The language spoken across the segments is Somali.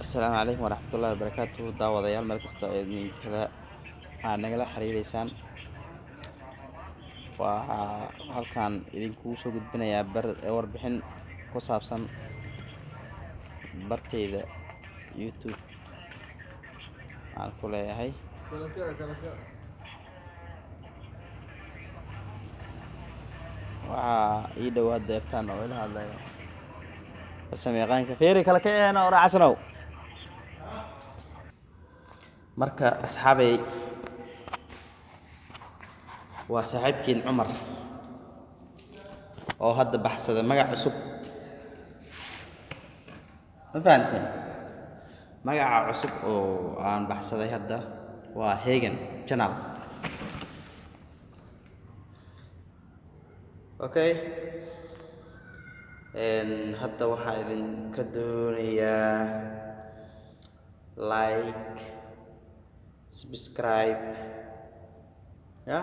السلام عليكم ورحمة الله وبركاته daawadayaal meel kasta oo idin kala nagala xiriireysaan waxaa halkan idinkugu soo gudbinayaa warbixin ku saabsan bartayda YouTube aan ku leeyahay waxaa ii dhowaad deertaan oo ila hadlayo farsamayaqaanka feeri kala kaceena oo raacasanow marka asxaabay waa saaxiibkiin Cumar oo hadda baxsaday magac cusub ma fahanteen magaca cusub oo aan baxsaday hadda waa Hegan channel okay hadda waxaa idinka doonayaa like subscribe ya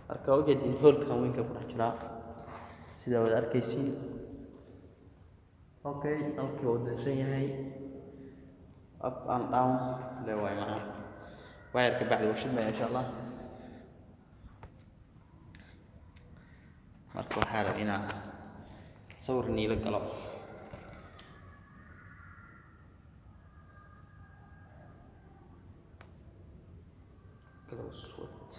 marka ujeedin hoolkan weynka ku dhex jira sida wada arkaysiin okay halkii uu dansan yahay up and down leeway macna wayarka bacdi washid ma insha Allah marka waxaa la inaa sawir niila galo close what